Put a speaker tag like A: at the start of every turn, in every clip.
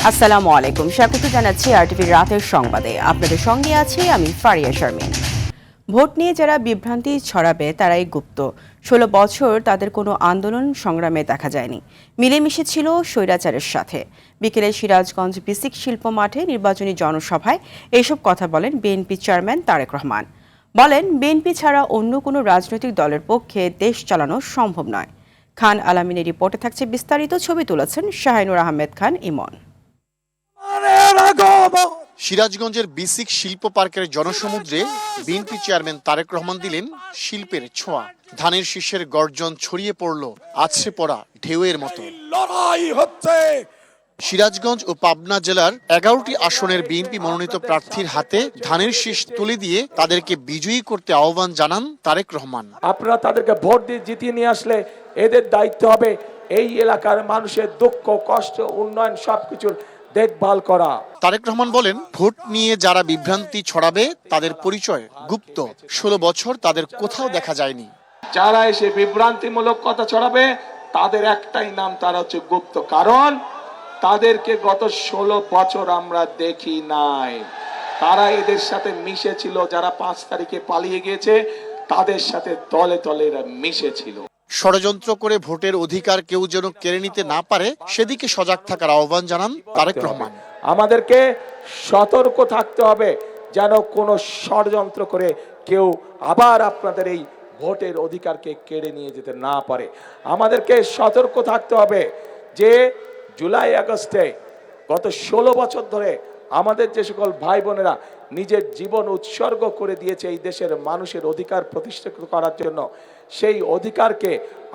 A: আসসালামু আলাইকুম, স্বাগত জানাচ্ছি আরটিভির রাতের সংবাদে। আপনাদের সঙ্গে আছি আমি ফারিয়া শারমিন। ভোট নিয়ে যারা বিভ্রান্তি ছড়াবে তারাই গুপ্ত। ১৬ বছর তাদের কোনো আন্দোলন সংগ্রামে দেখা যায়নি, মিলেমিশে ছিল স্বৈরাচারের সাথে। বিকেলে সিরাজগঞ্জ বিসিক শিল্প মাঠে নির্বাচনী জনসভায় এইসব কথা বলেন বিএনপি চেয়ারম্যান তারেক রহমান। বলেন, বিএনপি ছাড়া অন্য কোনো রাজনৈতিক দলের পক্ষে দেশ চালানো সম্ভব নয়। খান আলামিনের রিপোর্টে থাকছে বিস্তারিত। ছবি তুলেছেন শাহিনুর আহমেদ খান ইমন।
B: সিরাজগঞ্জের বিসিক শিল্প পার্কের জনসমুদ্রে বিএনপি চেয়ারম্যান তারেক রহমান দিলেন শিল্পের ছোঁয়া। ধানের শীষের গর্জন ছড়িয়ে পড়ল আছড়ে পড়া ঢেউয়ের মতো। সিরাজগঞ্জ ও পাবনা জেলার ১১টি আসনের বিএনপি মনোনীত প্রার্থীর হাতে ধানের শীষ তুলে দিয়ে তাদেরকে বিজয়ী করতে আহ্বান জানান তারেক রহমান।
C: আপনারা তাদেরকে ভোট দিয়ে জিতিয়ে নিয়ে আসলে এদের দায়িত্ব হবে এই এলাকার মানুষের দুঃখ কষ্ট উন্নয়ন সবকিছুর দেখভাল করা।
B: তারেক রহমান বলেন, ভোট নিয়ে যারা বিভ্রান্তি ছড়াবে তাদের পরিচয় গুপ্ত। ১৬ বছর তাদের কোথাও দেখা যায়নি।
C: যারা এসে বিভ্রান্তিমূলক কথা ছড়াবে তাদের একটাই নাম, তারা হচ্ছে গুপ্ত। কারণ তাদেরকে গত ১৬ বছর আমরা দেখি নাই। তারা এদের সাথে মিশেছিল, যারা ৫ তারিখে পালিয়ে গিয়েছে তাদের সাথে তলে তলে এরা মিশেছিল।
B: ষড়যন্ত্র করে ভোটের অধিকার কেউ যেন কেড়ে নিতে না পারে সেদিকে সজাগ থাকার আহ্বান জানান তারেক রহমান।
C: আমাদেরকে সতর্ক থাকতে হবে যেন কোনো ষড়যন্ত্র করে কেউ আবার আপনাদের এই ভোটের অধিকারকে কেড়ে নিয়ে যেতে না পারে। আমাদেরকে সতর্ক থাকতে হবে যে জুলাই আগস্টে গত ১৬ বছর ধরে আমাদের যে সকল ভাই বোনেরা নিজের জীবন উৎসর্গ করে দিয়েছে এই দেশের মানুষের অধিকার প্রতিষ্ঠিত করার জন্য, সেই অধিকারকে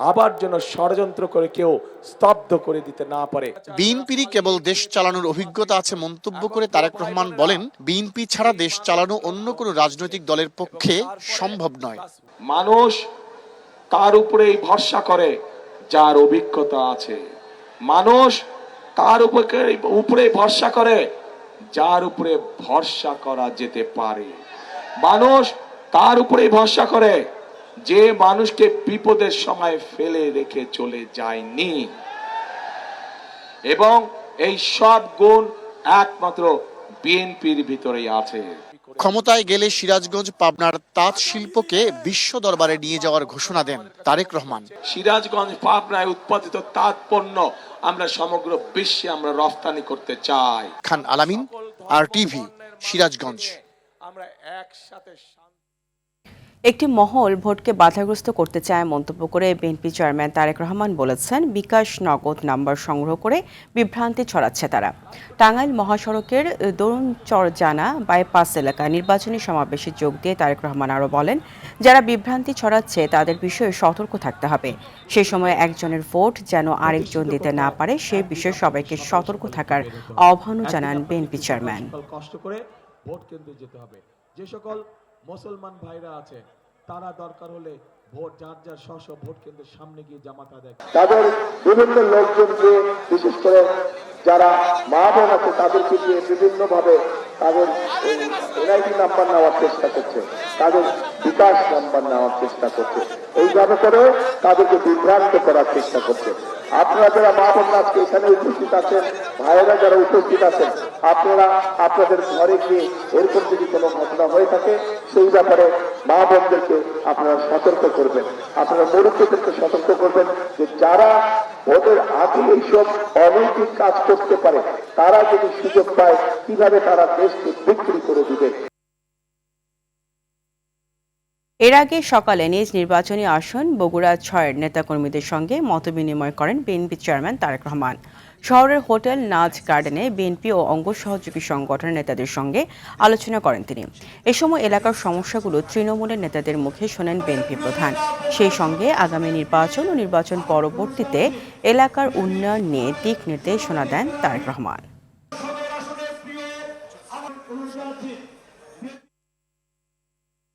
C: আবার যেন ষড়যন্ত্র করে কেউ স্তব্ধ করে দিতে না পারে।
B: বিএনপিরই কেবল দেশ চালানোর অভিজ্ঞতা আছে মন্তব্য করে তারেক রহমান বলেন, বিএনপি ছাড়া দেশ চালানো অন্য কোনো রাজনৈতিক দলের পক্ষে সম্ভব নয়।
C: মানুষ তার উপরেই ভরসা করে যার অভিজ্ঞতা আছে। মানুষ তার উপরে ভরসা করে যার উপরে ভরসা করা যেতে পারে। মানুষ তার উপরে ভরসা করে যে মানুষকে বিপদের সময় ফেলে রেখে চলে যায়নি। এবং এই সব গুণ একমাত্র বিএনপির ভিতরেই আছে।
B: ক্ষমতায় গেলে সিরাজগঞ্জ পাবনার তাঁত শিল্পকে বিশ্ব দরবারে নিয়ে যাওয়ার ঘোষণা দেন তারেক রহমান।
C: সিরাজগঞ্জ পাবনায় উৎপাদিত তাঁত পণ্য আমরা সমগ্র বিশ্বে আমরা রফতানি করতে চাই।
B: খান আলামিন, আরটিভি, সিরাজগঞ্জ।
C: আমরা একসাথে
A: একটি মহল ভোটকে বাধাগ্রস্ত করতে চায় মন্তব্য করে বিএনপি চেয়ারম্যান তারেক রহমান বলেছেন, বিকাশ নগদ নাম্বার সংগ্রহ করে বিভ্রান্তি ছড়াচ্ছে তারা। টাঙ্গাইল মহাসড়কের দরুনচরজানা বাইপাস এলাকায় নির্বাচনী সমাবেশে যোগ দিয়ে তারেক রহমান আরও বলেন, যারা বিভ্রান্তি ছড়াচ্ছে তাদের বিষয়ে সতর্ক থাকতে হবে। সে সময় একজনের ভোট যেন আরেকজন দিতে না পারে সে বিষয়ে সবাইকে সতর্ক থাকার আহ্বানও জানান বিএনপি চেয়ারম্যান।
C: কষ্ট করে ভোট কেন্দ্রে যেতে হবে। যে সকল মুসলমান ভাইরা আছে তারা দরকার হলে ভোট যার যার স্ব ভোট কেন্দ্রের সামনে গিয়ে জামাত আদায়। তাদের বিভিন্ন লোকজনকে বিশেষ করে যারা মা বোন আছে তাদেরকে দিয়ে বিভিন্ন ভাবে তাদের এনআইডি নাম্বার নেওয়ার চেষ্টা করছে, তাদের বিকাশ নাম্বার নেওয়ার চেষ্টা করছে, এইভাবে করে তাদেরকে বিভ্রান্ত করার চেষ্টা করছে। আপনারা যারা মা বোন আজকে এখানে উপস্থিত আছেন, ভাইয়েরা যারা উপস্থিত আছেন, আপনারা আপনাদের ঘরে গিয়ে এরকম যদি কোনো ঘটনা হয়ে থাকে সেই ব্যাপারে মা বোনদেরকে আপনারা সতর্ক করবেন, আপনারা মুরব্বীদেরকে সতর্ক করবেন যে যারা ভোটের আগে এইসব অনৈতিক কাজ করতে পারে তারা যদি সুযোগ পায় কিভাবে তারা দেশকে বিক্রি করে দিবে।
A: এর আগে সকালে নিজ নির্বাচনী আসন বগুড়া ৬-এর নেতাকর্মীদের সঙ্গে মতবিনিময় করেন বিএনপি চেয়ারম্যান তারেক রহমান। শহরের হোটেল নাজ গার্ডেনে বিএনপি ও অঙ্গ সহযোগী সংগঠনের নেতাদের সঙ্গে আলোচনা করেন তিনি। এ সময় এলাকার সমস্যাগুলো তৃণমূলের নেতাদের মুখে শোনেন বিএনপি প্রধান। সেই সঙ্গে আগামী নির্বাচন ও নির্বাচন পরবর্তীতে এলাকার উন্নয়ন নিয়ে দিক নির্দেশনা দেন তারেক রহমান।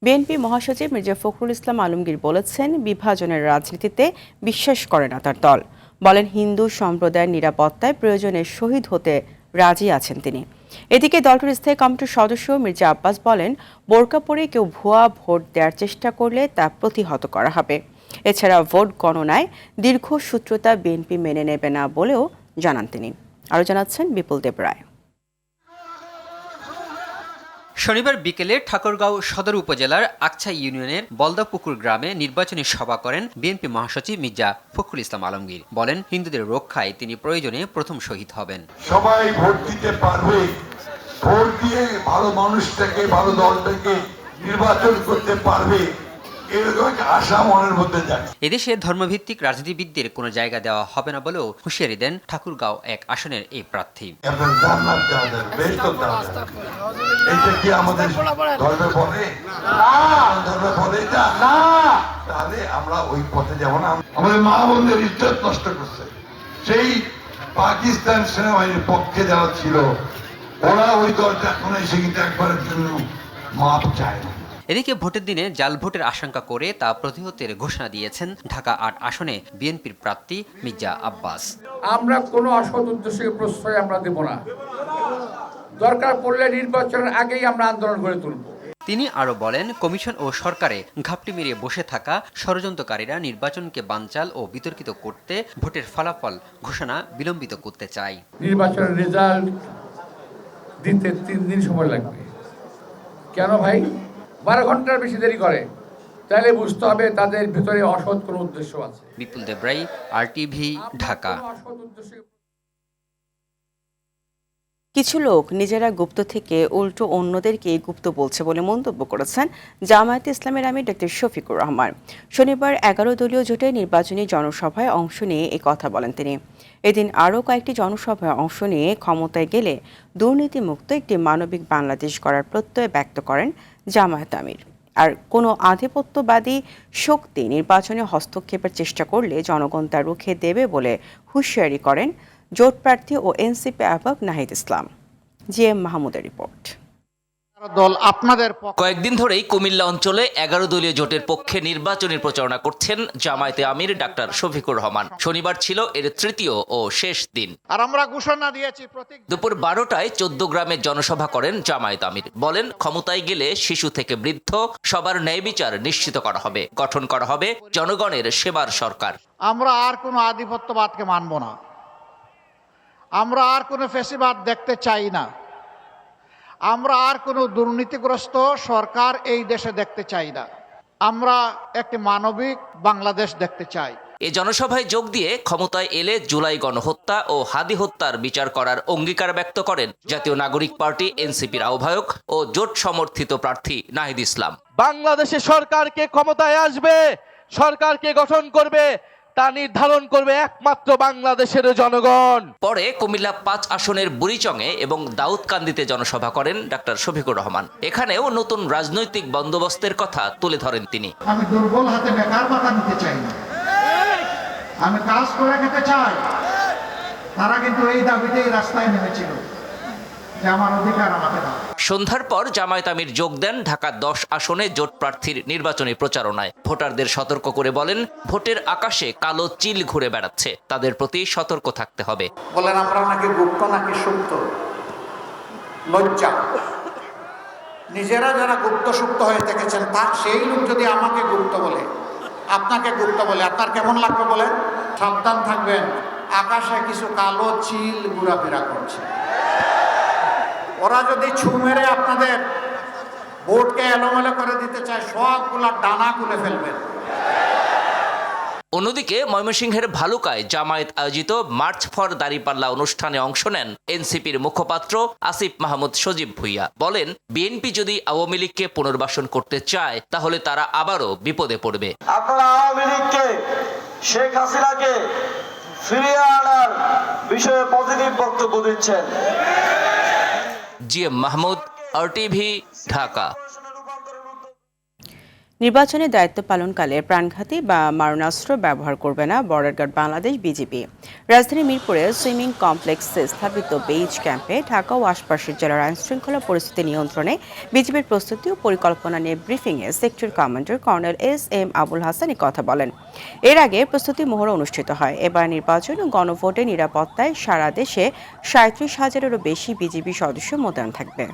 A: বিএনপি মহাসচিব মির্জা ফখরুল ইসলাম আলমগীর বলেছেন, বিভাজনের রাজনীতিতে বিশ্বাস করে না তার দল। বলেন, হিন্দু সম্প্রদায়ের নিরাপত্তায় প্রয়োজনে শহীদ হতে রাজি আছেন তিনি। এদিকে দলটির স্থায়ী কমিটির সদস্য মির্জা আব্বাস বলেন, বোরকা পরে কেউ ভুয়া ভোট দেওয়ার চেষ্টা করলে তা প্রতিহত করা হবে। এছাড়া ভোট গণনায় দীর্ঘসূত্রতা বিএনপি মেনে নেবে না বলেও জানান তিনি। আরও জানাচ্ছেন বিপুল দেব রায়।
D: শনিবার বিকেলে ঠাকুরগাঁও সদর উপজেলার আকছা ইউনিয়নের বলদাপুকুর গ্রামে নির্বাচনী সভা করেন বিএনপি মহাসচিব মির্জা ফখরুল ইসলাম আলমগীর। বলেন, হিন্দুদের রক্ষায় তিনি প্রয়োজনে প্রথম শহীদ হবেন।
E: সবাই ভোট দিতে পারবে, ভোট দিয়ে ভালো মানুষটাকে, ভালো দলটাকে নির্বাচন করতে পারবে, এরকম একটা আশা মনের মধ্যে যায়।
D: এদেশে ধর্মভিত্তিক রাজনীতিবিদদের কোনো জায়গা দেওয়া হবে না বলেও হুঁশিয়ারি দেন ঠাকুরগাঁও এক আসনের এই প্রার্থী।
E: এটা কি আমাদের ধর্মে বলে? ধর্মে বলে এটা? তাহলে আমরা ওই পথে যাব না। আমাদের মা বোনদের ইজ্জত নষ্ট করছে। সেই পাকিস্তান সেনাবাহিনীর পক্ষে যারা ছিল, ওরা ওই দলটা এখন এসে কিন্তু একবারের জন্য মাপ চায় না।
D: এদিকে ভোটের দিনে জাল ভোটের আশঙ্কা করে তা প্রতিহতের ঘোষণা দিয়েছেন ঢাকা ৮ আসনে বিএনপির প্রার্থী মির্জা আব্বাস।
F: আমরা কোনো অসৎ উদ্দেশ্যে প্রশ্রয় আমরা দেব না। দরকার পড়লে নির্বাচনের আগেই আমরা আন্দোলন গড়ে তুলব।
D: তিনি আরো বলেন, কমিশন ও সরকারে ঘাপটি মেরে বসে থাকা ষড়যন্ত্রকারীরা নির্বাচনকে বানচাল ও বিতর্কিত করতে ভোটের ফলাফল ঘোষণা বিলম্বিত করতে চায়।
F: নির্বাচনের রেজাল্ট দিতে 3 দিন সময় লাগবে। কেন ভাই? 12 ঘন্টার বেশি দেরি করে, তাহলে বুঝতে হবে তাদের ভিতরে অসৎ কোনো উদ্দেশ্য আছে।
D: বিপুল দেবরাই, RTV, ঢাকা।
A: কিছু লোক নিজেরা গুপ্ত থেকে উল্টো অন্যদেরকে গুপ্ত বলছে বলে মন্তব্য করেছেন জামায়াতে ইসলামের আমির ডক্টর শফিকুর রহমান। শনিবার 11 দলীয় জোটের নির্বাচনী জনসভায় অংশ নিয়ে এ কথা বলেন তিনি। এদিন আরও কয়েকটি জনসভায় অংশ নিয়ে ক্ষমতায় গেলে দুর্নীতিমুক্ত একটি মানবিক বাংলাদেশ গড়ার প্রত্যয় ব্যক্ত করেন জামায়াত আমির। আর কোনো আধিপত্যবাদী শক্তি নির্বাচনে হস্তক্ষেপের চেষ্টা করলে জনগণ তা রুখে দেবে বলে হুঁশিয়ারি করেন জোট প্রার্থী ও এনসিপি আহ্বায়ক নাহিদ ইসলাম। জিএম মাহমুদের রিপোর্ট।
G: কয়েকদিন ধরেই কুমিল্লা অঞ্চলে 11 দলীয় জোটের পক্ষে নির্বাচনী প্রচারণা করছেন জামায়াতে আমির ডাক্তার শফিকুর রহমান। শনিবার ছিল এর তৃতীয় ও শেষ দিন।
H: আর আমরা ঘোষণা দিয়েছি
G: দুপুর 12টায় 14 গ্রামে জনসভা করেন জামায়াত আমির। বলেন, ক্ষমতায় গেলে শিশু থেকে বৃদ্ধ সবার ন্যায় বিচার নিশ্চিত করা হবে, গঠন করা হবে জনগণের সেবার সরকার।
H: আমরা আর কোনো আধিপত্যবাদকে মানব না, আমরা আর কোনো ফ্যাসিবাদ দেখতে চাই না, আমরা আর কোনো দুর্নীতিগ্রস্ত সরকার এই দেশে দেখতে চাই না। আমরা একটি মানবিক বাংলাদেশ দেখতে চাই।
G: এ জনসভায় যোগ দিয়ে ক্ষমতায় এলে জুলাই গণহত্যা ও হাদি হত্যার বিচার করার অঙ্গীকার ব্যক্ত করেন জাতীয় নাগরিক পার্টি এনসিপির আহ্বায়ক ও জোট সমর্থিত প্রার্থী নাহিদ ইসলাম।
I: বাংলাদেশে সরকারকে ক্ষমতায় আসবে, সরকারকে গঠন করবে, তা নির্ধারণ করবে একমাত্র বাংলাদেশের জনগণ।
G: পরে কুমিল্লা 5 আসনের বুড়িচংয়ে এবং দাউদকান্দিতে জনসভা করেন ডাক্তার শফিকুর রহমান। এখানেও নতুন রাজনৈতিক বন্দোবস্তের কথা তুলে ধরেন তিনি।
H: আমি দুর্বল হাতে বেকার মাথা নিতে চাই না, আমি কাজ করে খেতে চাই। তারা কিন্তু এই দাবিতেই রাস্তায় নেমেছিল যে আমার অধিকার আমাকে দাও।
G: সন্ধ্যার পর জামায়াত আমির যোগ দেন ঢাকা 10 আসনে জোট প্রার্থীর নির্বাচনী প্রচারণায়। ভোটারদের সতর্ক করে বলেন, ভোটের আকাশে কালো চিল ঘুরে বেড়াচ্ছে, তাদের প্রতি সতর্ক থাকতে হবে।
H: বলেন আমরা নাকি গুপ্ত নাকি সুপ্ত? লজ্জা। নিজেরা যারা গুপ্ত সুপ্ত হয়ে দেখেছেন, তার সেই লোক যদি আমাকে গুপ্ত বলে, আপনাকে গুপ্ত বলে, আপনার কেমন লাগবে বলেন? সাবধান থাকবেন, আকাশে কিছু কালো চিল ঘোরাফেরা করছে। ওরা যদি ছু মেরে আপনাদের ভোটকে এলোমেলো করে দিতে চায়, সবগুলা ডানা খুলে ফেলবেন।
G: অন্যদিকে ময়মনসিংহের ভালুকায় জামায়াত আয়োজিত মার্চ ফর দাঁড়িপাল্লা অনুষ্ঠানে অংশ নেন এনসিপির মুখপাত্র আসিফ মাহমুদ সজীব ভুইয়া। বলেন, বিএনপি যদি আওয়ামী লীগকে পুনর্বাসন করতে চায় তাহলে তারা আবারও বিপদে পড়বে।
I: আপনারা আওয়ামী লীগকে, শেখ হাসিনাকে ফিরিয়ে আনার বিষয়ে পজিটিভ বক্তব্য দিচ্ছেন।
G: GM Mahmud, RTV, Dhaka.
A: নির্বাচনে দায়িত্ব পালনকালে প্রাণঘাতী বা মারণাস্ত্র ব্যবহার করবে না বর্ডার গার্ড বাংলাদেশ বিজিবি। রাজধানী মিরপুরে সুইমিং কমপ্লেক্সে স্থাপিত বেইজ ক্যাম্পে ঢাকা ও আশপাশের জেলার আইনশৃঙ্খলা পরিস্থিতি নিয়ন্ত্রণে বিজিবির প্রস্তুতি ও পরিকল্পনা নিয়ে ব্রিফিংয়ে sector commander colonel SM Abul Hasan কথা বলেন। এর আগে প্রস্তুতি মহড়া অনুষ্ঠিত হয়। এবার নির্বাচন ও গণভোটের নিরাপত্তায় সারা দেশে 37,000-এরও বেশি বিজিবি সদস্য মোতায়েন থাকবে।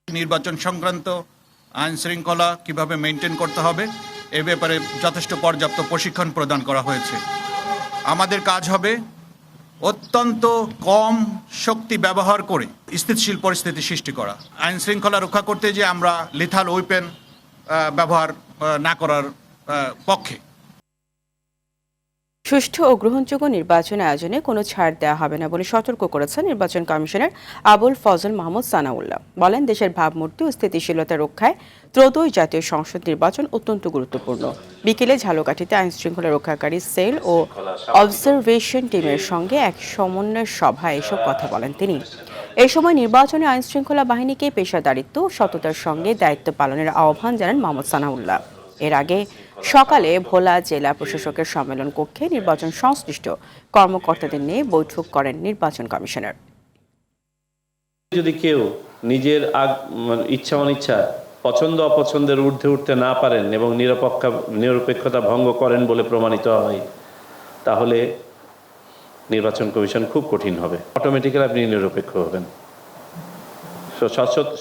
J: নির্বাচন সংক্রান্ত আইন শৃঙ্খলা কিভাবে মেনটেন করতে হবে এ ব্যাপারে যথেষ্ট পর্যাপ্ত প্রশিক্ষণ প্রদান করা হয়েছে। আমাদের কাজ হবে অত্যন্ত কম শক্তি ব্যবহার করে স্থিতিশীল পরিস্থিতি সৃষ্টি করা। আইন শৃঙ্খলা রক্ষা করতে যে আমরা লিথাল ওয়েপেন ব্যবহার না করার পক্ষে।
A: সুষ্ঠু ও গ্রহণযোগ্য নির্বাচন আয়োজনে কোনো ছাড় দেওয়া হবে না বলে সতর্ক করেছেন নির্বাচন কমিশনার আবুল ফজল মাহমুদ সানাউল্লাহ। বলেন, দেশের ভাবমূর্তি ও স্থিতিশীলতা রক্ষায় ত্রয়োদশ জাতীয় সংসদ নির্বাচন অত্যন্ত গুরুত্বপূর্ণ। বিকেলে ঝালকাঠিতে আইন শৃঙ্খলা রক্ষাকারী সেল ও অবজারভেশন টিমের সঙ্গে এক সমন্বয় সভায় এসব কথা বলেন তিনি। এই সময় নির্বাচনে আইন শৃঙ্খলা বাহিনীকে পেশাদারিত্ব ও সততার সঙ্গে দায়িত্ব পালনের আহ্বান জানান মোহাম্মদ সানাউল্লাহ। এর আগে সকালে ভোলা জেলা প্রশাসকের সম্মেলন কক্ষে নির্বাচন সংশ্লিষ্ট কর্মকর্তাদের নিয়ে বৈঠক করেন নির্বাচন কমিশনার।
K: যদি কেউ নিজের ইচ্ছা অনিচ্ছা পছন্দ অপছন্দের ঊর্ধ্বে উঠতে না পারেন এবং নিরপেক্ষতা ভঙ্গ করেন বলে প্রমাণিত হয়, তাহলে নির্বাচন কমিশন খুব কঠিন হবে। অটোমেটিক্যালি আপনি নিরপেক্ষ হবেন।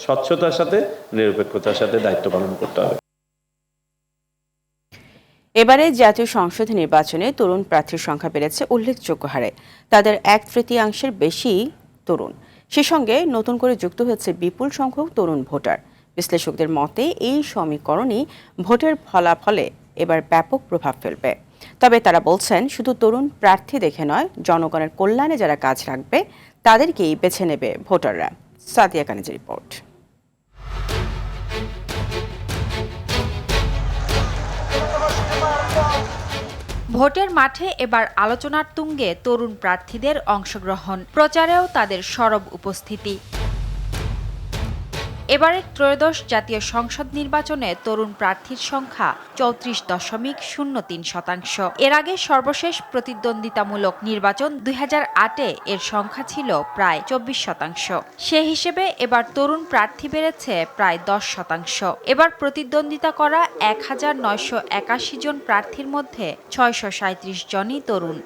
K: স্বচ্ছতার সাথে নিরপেক্ষতার সাথে দায়িত্ব পালন করতে হবে।
A: এবারে জাতীয় সংসদ নির্বাচনে তরুণ প্রার্থীর সংখ্যা বেড়েছে উল্লেখযোগ্য হারে। তাদের 1/3 বেশি তরুণ। সে সঙ্গে নতুন করে যুক্ত হয়েছে বিপুল সংখ্যক তরুণ ভোটার। বিশ্লেষকদের মতে এই সমীকরণই ভোটের ফলাফলে এবার ব্যাপক প্রভাব ফেলবে। তবে তারা বলছেন, শুধু তরুণ প্রার্থী দেখে নয়, জনগণের কল্যাণে যারা কাজ রাখবে তাদেরকেই বেছে নেবে ভোটাররা। সাদিয়া কানিজের রিপোর্ট।
L: ভোটের মাঠে এবার আলোচনার তুঙ্গে তরুণ প্রার্থীদের অংশগ্রহণ, প্রচারেও তাদের সরব উপস্থিতি। এবারের ত্রয়োদশ জাতীয় সংসদ নির্বাচনে তরুণ প্রার্থীর সংখ্যা 34.03%। এর আগে সর্বশেষ প্রতিদ্বন্দ্বিতামূলক নির্বাচন 2008-এ এর সংখ্যা ছিল প্রায় 24%। সে হিসেবে এবার তরুণ প্রার্থী বেড়েছে প্রায় 10%। এবার প্রতিদ্বন্দ্বিতা করা 1981 জন প্রার্থীর মধ্যে 637 জনই তরুণ।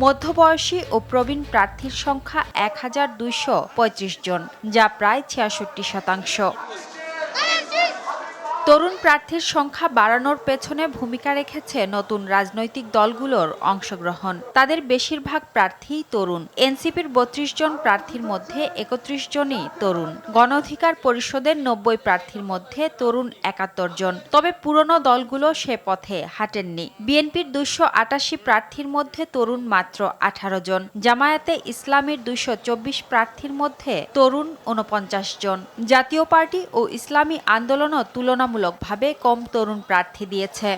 L: মধ্যবয়সী ও প্রবীণ প্রার্থীর সংখ্যা 1235 জন, যা প্রায় 66%। তরুণ প্রার্থীর সংখ্যা বাড়ানোর পেছনে ভূমিকা রেখেছে নতুন রাজনৈতিক দলগুলোর অংশগ্রহণ। তাদের বেশিরভাগ প্রার্থীই তরুণ। এনসিপির 32 জন প্রার্থীর মধ্যে 31 জনই তরুণ। গণ অধিকার পরিষদের 90 প্রার্থীর মধ্যে তরুণ 71 জন। তবে পুরনো দলগুলো সে পথে হাঁটেননি। বিএনপির 288 প্রার্থীর মধ্যে তরুণ মাত্র 18 জন। জামায়াতে ইসলামীর 224 প্রার্থীর মধ্যে তরুণ 49 জন। জাতীয় পার্টি ও ইসলামী আন্দোলনও তুলনামূলকভাবে কম তরুণ প্রার্থী দিয়েছে।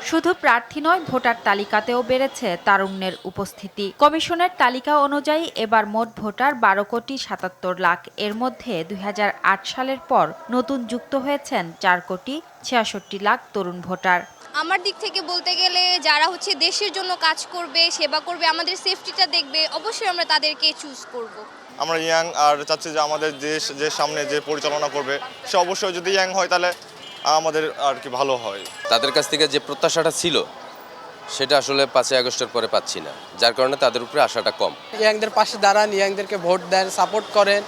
L: শুধু প্রার্থী নয়, ভোটার তালিকাতেও বেড়েছে তারুণ্যের উপস্থিতি। কমিশনের তালিকা অনুযায়ী এবার মোট ভোটার 12,77,00,000। এর মধ্যে 2008 সালের পর নতুন যুক্ত হয়েছেন 4,66,00,000 তরুণ ভোটার।
M: আমার দিক থেকে বলতে গেলে যারা দেশের জন্য কাজ করবে, সেবা করবে, আমাদের সেফটিটা দেখবে, অবশ্যই আমরা তাদেরকে চুজ করব।
N: আমরা ইয়াং আর চাচ্ছি যে আমাদের দেশ যে সামনে যে পরিচালনা করবে সে অবশ্যই যদি ইয়াং হয় তাহলে আমাদের আর কি ভালো হয়।
O: তাদের কাছ থেকে যে প্রত্যাশাটা ছিল সেটা আসলে 5ই আগস্টের পরে পাচ্ছি না, যার কারণে তাদের উপরে আশাটা কম।
P: ইয়াংদের পাশে দাঁড়ান, ইয়াংদেরকে ভোট দেন, সাপোর্ট করেন,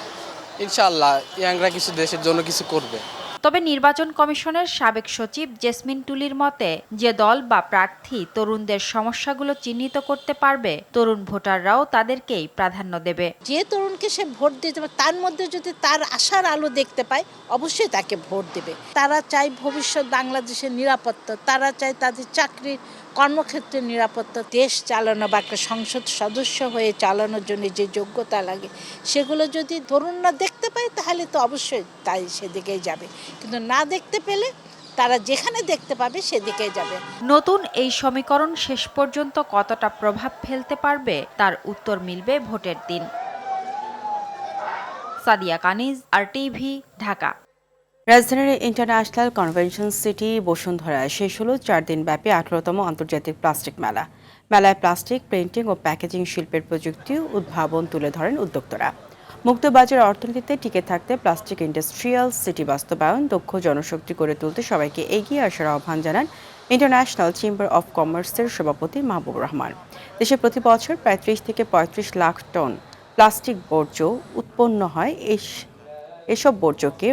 P: ইনশাআল্লাহ ইয়াংরা কিছু দেশের জন্য কিছু করবে।
L: তবে নির্বাচন কমিশনের সাবেক সচিব জেসমিন টুলির মতে, যে দল বা প্রার্থী তরুণদের সমস্যাগুলো চিহ্নিত করতে পারবে, তরুণ ভোটাররাও তাদেরকেই প্রাধান্য দেবে।
Q: যে তরুণকে সে ভোট দিতে পারে, তার মধ্যে যদি তার আশার আলো দেখতে পায়, অবশ্যই তাকে ভোট দেবে। তারা চায় ভবিষ্যৎ বাংলাদেশের নিরাপত্তা, তারা চায় তাদের চাকরির কর্মক্ষেত্রের নিরাপত্তা। দেশ চালানো বা একটা সংসদ সদস্য হয়ে চালানোর জন্য যে যোগ্যতা লাগে, সেগুলো যদি তরুণরা দেখতে পায় তাহলে তো অবশ্যই তাই সেদিকেই যাবে। কিন্তু না দেখতে পেলে তারা যেখানে দেখতে পাবে সেদিকেই যাবে।
L: নতুন এই সমীকরণ শেষ পর্যন্ত কতটা প্রভাব ফেলতে পারবে তার উত্তর মিলবে ভোটের দিন। সাদিয়া কানিজ, RTV, ঢাকা।
A: রাজধানীর ইন্টারন্যাশনাল কনভেনশন সিটি বসুন্ধরায় শেষ হলো 4 দিন ব্যাপী 18তম আন্তর্জাতিক প্লাস্টিক মেলা। মেলায় প্লাস্টিক, প্রিন্টিং ও প্যাকেজিং শিল্পের প্রযুক্তি উদ্ভাবন তুলে ধরেন উদ্যোক্তারা। মুক্তবাজার অর্থনীতিতে টিকে থাকতে প্লাস্টিক ইন্ডাস্ট্রিয়াল সিটি বাস্তবায়ন, দক্ষ জনশক্তি করে তুলতে সবাইকে এগিয়ে আসার আহ্বান জানান ইন্টারন্যাশনাল চেম্বার অফ কমার্সের সভাপতি মাহবুবুর রহমান। দেশে প্রতি বছর প্রায় 30 থেকে 35 লাখ টন প্লাস্টিক বর্জ্য উৎপন্ন হয়। এসব বর্জ্যকে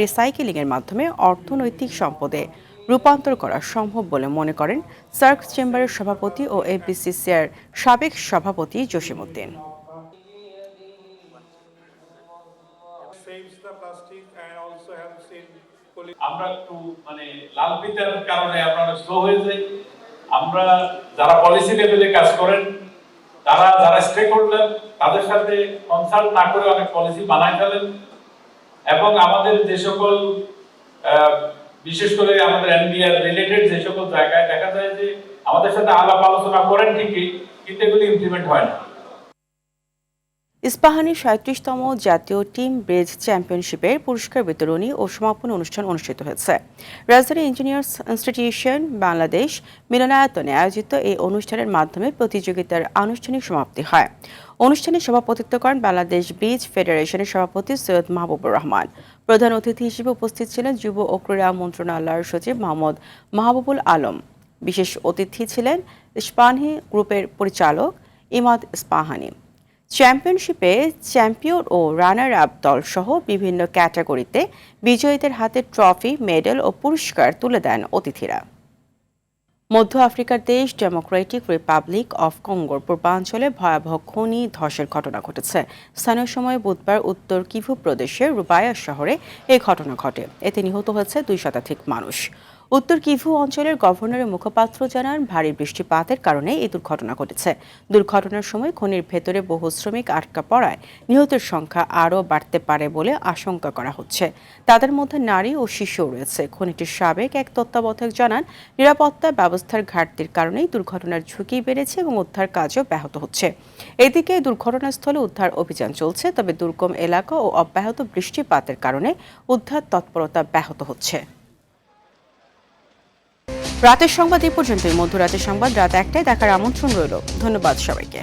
A: রিসাইকেলিংয়ের মাধ্যমে অর্থনৈতিক সম্পদে রূপান্তর করা সম্ভব বলে মনে করেন সার্ক চেম্বারের সভাপতি ও এফবিসিসিআর সাবেক সভাপতি জসিমউদ্দিন।
R: আমরা একটু লাল ফিতার কারণে আমরা স্লো হয়ে যাই। আমরা যারা পলিসি লেভেলে কাজ করেন, যারা স্টেক হোল্ডার, তাদের সাথে কনসাল্ট না করে অনেক পলিসি বানায় ফেলেন এবং আমাদের যে সকল বিশেষ করে আমাদের এনবিআর রিলেটেড যে সকল জায়গায় দেখা যায় যে আমাদের সাথে আলাপ আলোচনা করেন ঠিকই, কিন্তু এগুলি ইমপ্লিমেন্ট হয় না।
A: ইস্পাহানি ৩৭তম জাতীয় টিম ব্রিজ চ্যাম্পিয়নশিপের পুরস্কার বিতরণী ও সমাপন অনুষ্ঠান অনুষ্ঠিত হয়েছে। রাজধানী ইঞ্জিনিয়ার্স ইনস্টিটিউশন বাংলাদেশ মিলনায়তনে আয়োজিত এই অনুষ্ঠানের মাধ্যমে প্রতিযোগিতার আনুষ্ঠানিক সমাপ্তি হয়। অনুষ্ঠানে সভাপতিত্ব করেন বাংলাদেশ ব্রিজ ফেডারেশনের সভাপতি সৈয়দ মাহবুবুর রহমান। প্রধান অতিথি হিসেবে উপস্থিত ছিলেন যুব ও ক্রীড়া মন্ত্রণালয়ের সচিব মোহাম্মদ মাহবুবুল আলম। বিশেষ অতিথি ছিলেন ইস্পাহানি গ্রুপের পরিচালক ইমাদ ইস্পাহানি। চ্যাম্পিয়নশিপে চ্যাম্পিয়ন ও রানার আপ দল সহ বিভিন্ন ক্যাটাগরিতে বিজয়ীদের হাতে ট্রফি, মেডেল ও পুরস্কার তুলে দেন অতিথিরা। মধ্য আফ্রিকার দেশ ডেমোক্রেটিক রিপাবলিক অফ কঙ্গোর পূর্বাঞ্চলে ভয়াবহ খনি ধসের ঘটনা ঘটেছে। স্থানীয় সময় বুধবার উত্তর কিভু প্রদেশের রুবায়া শহরে এই ঘটনা ঘটে। এতে নিহত হয়েছে ২ শতাধিক মানুষ। উত্তর কিভু অঞ্চলের গভর্নরের মুখপাত্র জানান, ভারী বৃষ্টিপাতের কারণে এই দুর্ঘটনা ঘটেছে। দুর্ঘটনার সময় খনির ভেতরে বহু শ্রমিক আটকা পড়ায় নিহতের সংখ্যা আরও বাড়তে পারে বলে আশঙ্কা করা হচ্ছে। তাদের মধ্যে নারী ও শিশুও রয়েছে। খনিটির সাবেক এক তত্ত্বাবধায়ক জানান, নিরাপত্তা ব্যবস্থার ঘাটতির কারণেই দুর্ঘটনার ঝুঁকি বেড়েছে এবং উদ্ধার কাজও ব্যাহত হচ্ছে। এদিকে দুর্ঘটনাস্থলে উদ্ধার অভিযান চলছে, তবে দুর্গম এলাকা ও অব্যাহত বৃষ্টিপাতের কারণে উদ্ধার তৎপরতা ব্যাহত হচ্ছে। রাতের সংবাদ এই পর্যন্তই। মধ্যরাতের সংবাদ রাত ১টায় দেখার আমন্ত্রণ রইল। ধন্যবাদ সবাইকে।